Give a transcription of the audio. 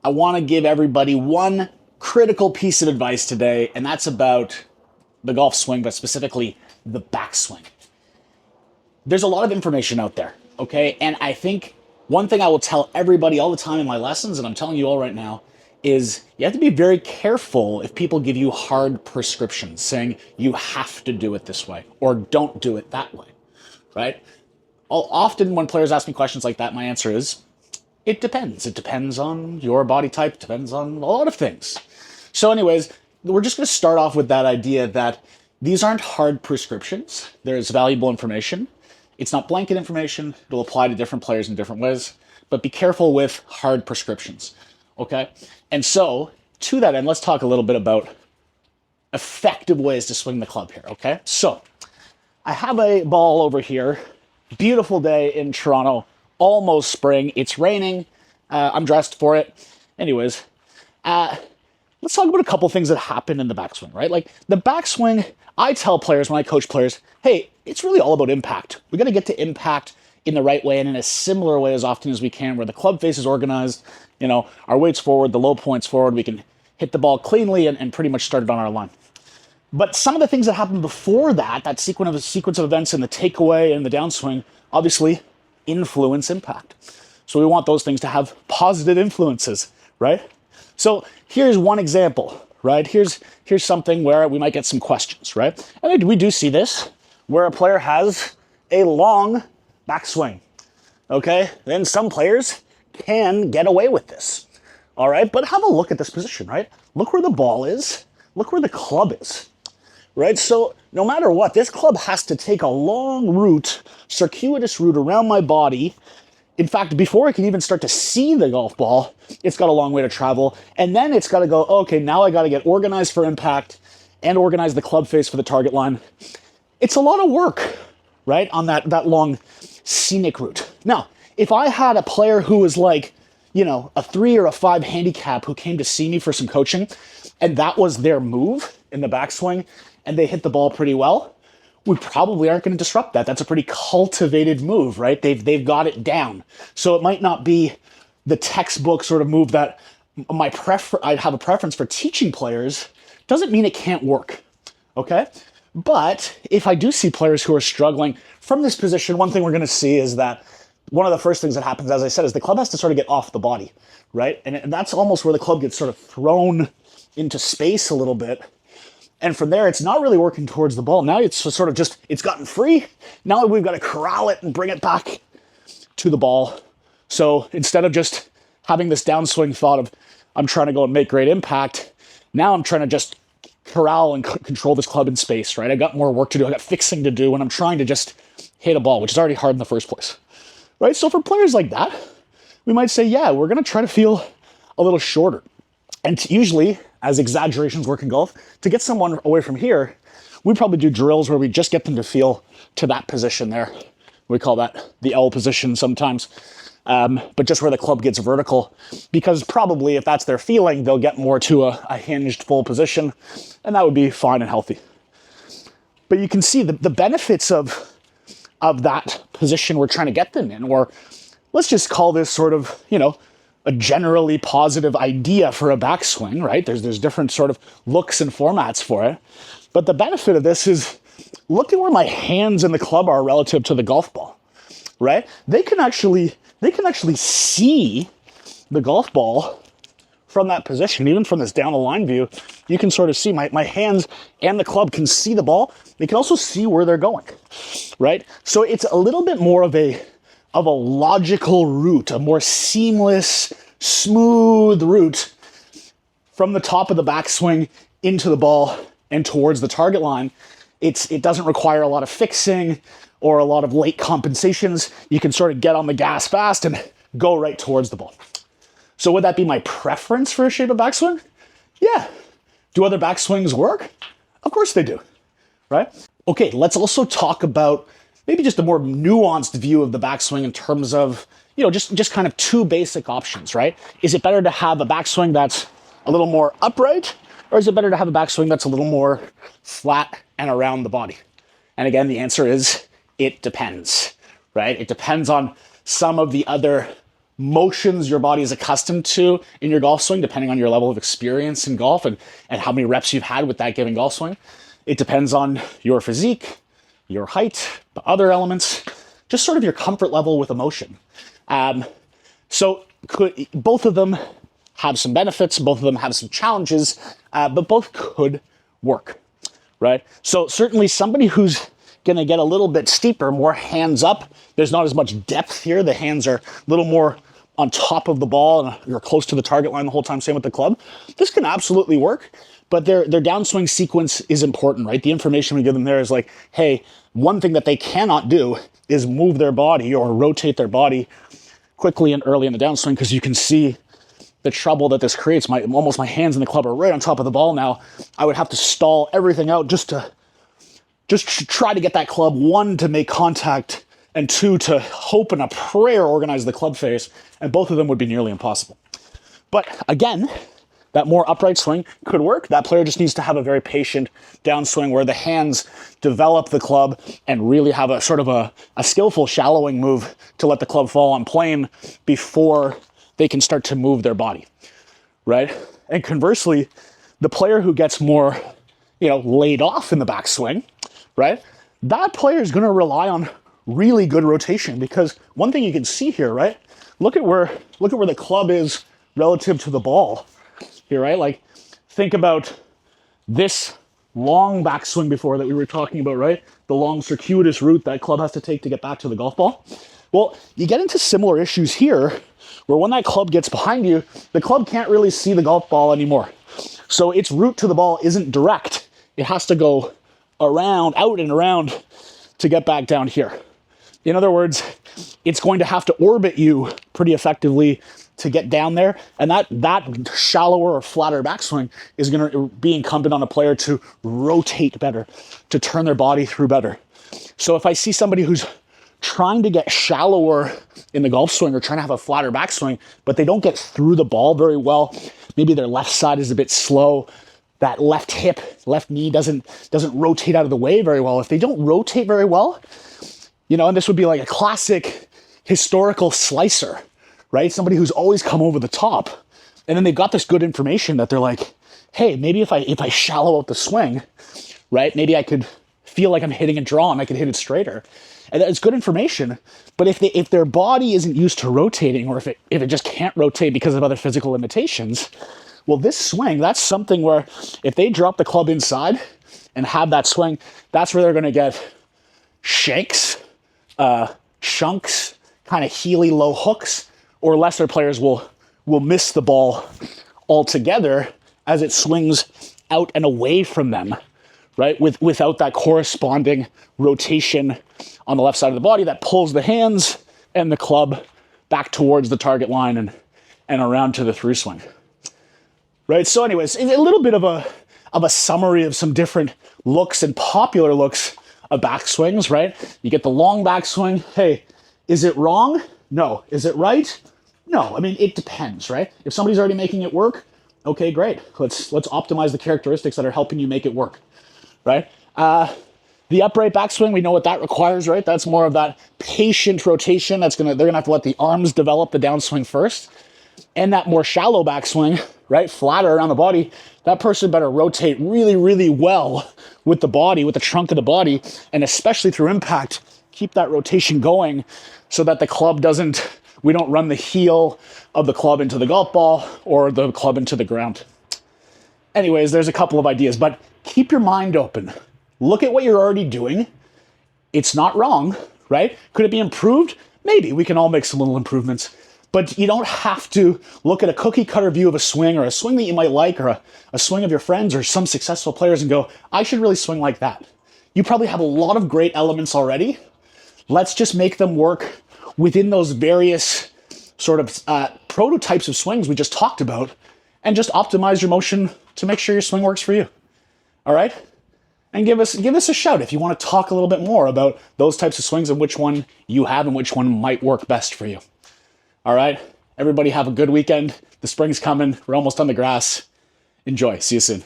I want to give everybody one critical piece of advice today, and that's about the golf swing, but specifically the backswing. There's a lot of information out there, okay? And I think one thing I will tell everybody all the time in my lessons, and I'm telling you all right now, is you have to be very careful if people give you hard prescriptions saying you have to do it this way or don't do it that way, right? Often when players ask me questions like that, my answer is, it depends. It depends on your body type, depends on a lot of things. So anyways, we're just going to start off with that idea that these aren't hard prescriptions. There's valuable information. It's not blanket information. It'll apply to different players in different ways, but be careful with hard prescriptions, okay? And so, to that end, let's talk a little bit about effective ways to swing the club here, okay? So, I have a ball over here. Beautiful day in Toronto, almost spring. It's raining. I'm dressed for it. Anyways, let's talk about a couple things that happen in the backswing, right? Like the backswing, I tell players when I coach players, hey, it's really all about impact. We got to get to impact in the right way and in a similar way as often as we can, where the club face is organized, you know, our weight's forward, the low point's forward, we can hit the ball cleanly and pretty much start it on our line. But some of the things that happen before that sequence of events and the takeaway and the downswing, obviously influence impact. So we want those things to have positive influences, right? So here's one example, right? Here's something where we might get some questions, right? And we do see this, where a player has a long backswing, okay? Then some players can get away with this, all right? But have a look at this position, right? Look where the ball is. Look where the club is, right? So no matter what, this club has to take a long route, circuitous route around my body. In fact, before I can even start to see the golf ball, it's got a long way to travel. And then it's got to go, okay, now I got to get organized for impact and organize the club face for the target line. It's a lot of work, right, on that long scenic route. Now, if I had a player who was like, you know, a 3 or a 5 handicap who came to see me for some coaching, and that was their move in the backswing, and they hit the ball pretty well, we probably aren't going to disrupt that. That's a pretty cultivated move, right? They've got it down. So it might not be the textbook sort of move that I'd have a preference for teaching players. Doesn't mean it can't work, okay? But if I do see players who are struggling from this position, one thing we're going to see is that one of the first things that happens, as I said, is the club has to sort of get off the body, right? And that's almost where the club gets sort of thrown into space a little bit. And from there, it's not really working towards the ball. Now it's sort of just, it's gotten free. Now we've got to corral it and bring it back to the ball. So instead of just having this downswing thought of, I'm trying to go and make great impact, now I'm trying to just corral and control this club in space, right? I got more work to do. I got fixing to do when I'm trying to just hit a ball, which is already hard in the first place, right? So for players like that, we might say, yeah, we're going to try to feel a little shorter. And usually, as exaggerations work in golf, to get someone away from here, we probably do drills where we just get them to feel to that position there. We call that the L position sometimes, but just where the club gets vertical, because probably if that's their feeling, they'll get more to a hinged full position, and that would be fine and healthy. But you can see the benefits of that position we're trying to get them in, or let's just call this sort of, you know, a generally positive idea for a backswing, right? There's different sort of looks and formats for it. But the benefit of this is, look at where my hands in the club are relative to the golf ball, right? They can actually see the golf ball from that position. Even from this down the line view, you can sort of see my hands and the club can see the ball. They can also see where they're going, right? So it's a little bit more of a logical route, a more seamless, smooth route from the top of the backswing into the ball and towards the target line. It doesn't require a lot of fixing or a lot of late compensations. You can sort of get on the gas fast and go right towards the ball. So would that be my preference for a shape of backswing? Yeah. Do other backswings work? Of course they do, right? Okay, let's also talk about maybe just a more nuanced view of the backswing in terms of, you know, just kind of two basic options, right? Is it better to have a backswing that's a little more upright, or is it better to have a backswing that's a little more flat and around the body? And again, the answer is, it depends, right? It depends on some of the other motions your body is accustomed to in your golf swing, depending on your level of experience in golf and how many reps you've had with that given golf swing. It depends on your physique, your height, the other elements, just sort of your comfort level with emotion. So both of them have some benefits, both of them have some challenges, but both could work, right? So certainly somebody who's going to get a little bit steeper, more hands up. There's not as much depth here. The hands are a little more on top of the ball and you're close to the target line the whole time, same with the club. This can absolutely work, but their downswing sequence is important, right? The information we give them there is like, hey, one thing that they cannot do is move their body or rotate their body quickly and early in the downswing, because you can see the trouble that this creates. Almost my hands in the club are right on top of the ball now. I would have to stall everything out just to try to get that club, one, to make contact, and two, to hope and a prayer organize the club face, and both of them would be nearly impossible. But again, that more upright swing could work. That player just needs to have a very patient downswing where the hands develop the club and really have a sort of a skillful shallowing move to let the club fall on plane before they can start to move their body, right? And conversely, the player who gets more, laid off in the backswing, right? That player is going to rely on really good rotation, because one thing you can see here, right? Look at where the club is relative to the ball here, right? Like, think about this long backswing before that we were talking about, right? The long circuitous route that club has to take to get back to the golf ball. Well, you get into similar issues here, where when that club gets behind you, the club can't really see the golf ball anymore. So its route to the ball isn't direct. It has to go around, out and around to get back down here. In other words, it's going to have to orbit you pretty effectively to get down there. And that shallower or flatter backswing is going to be incumbent on a player to rotate better, to turn their body through better. So if I see somebody who's trying to get shallower in the golf swing or trying to have a flatter backswing, but they don't get through the ball very well, maybe their left side is a bit slow, that left hip, left knee doesn't rotate out of the way very well. If they don't rotate very well, and this would be like a classic historical slicer, right? Somebody who's always come over the top. And then they've got this good information that they're like, hey, maybe if I shallow out the swing, right? Maybe I could feel like I'm hitting a draw and I could hit it straighter. And it's good information. But if their body isn't used to rotating, or if it just can't rotate because of other physical limitations, well, this swing, that's something where if they drop the club inside and have that swing, that's where they're going to get Shanks, Shanks, kind of heely low hooks, or lesser players will miss the ball altogether as it swings out and away from them, right? Without that corresponding rotation on the left side of the body that pulls the hands and the club back towards the target line and around to the through swing. Right, so anyways, a little bit of a summary of some different looks and popular looks of backswings, right? You get the long backswing. Hey, is it wrong? No. Is it right? No. I mean, it depends, right? If somebody's already making it work, okay, great. Let's optimize the characteristics that are helping you make it work, right? The upright backswing, we know what that requires, right? That's more of that patient rotation. They're gonna have to let the arms develop the downswing first. And that more shallow backswing, right, flatter around the body, that person better rotate really, really well with the body, with the trunk of the body, and especially through impact, keep that rotation going so that we don't run the heel of the club into the golf ball or the club into the ground. Anyways, there's a couple of ideas, but keep your mind open. Look at what you're already doing. It's not wrong, right? Could it be improved? Maybe. We can all make some little improvements. But you don't have to look at a cookie cutter view of a swing, or a swing that you might like, or a swing of your friends or some successful players, and go, I should really swing like that. You probably have a lot of great elements already. Let's just make them work within those various sort of prototypes of swings we just talked about, and just optimize your motion to make sure your swing works for you. All right? And give us a shout if you want to talk a little bit more about those types of swings and which one you have and which one might work best for you. All right, everybody have a good weekend. The spring's coming. We're almost on the grass. Enjoy. See you soon.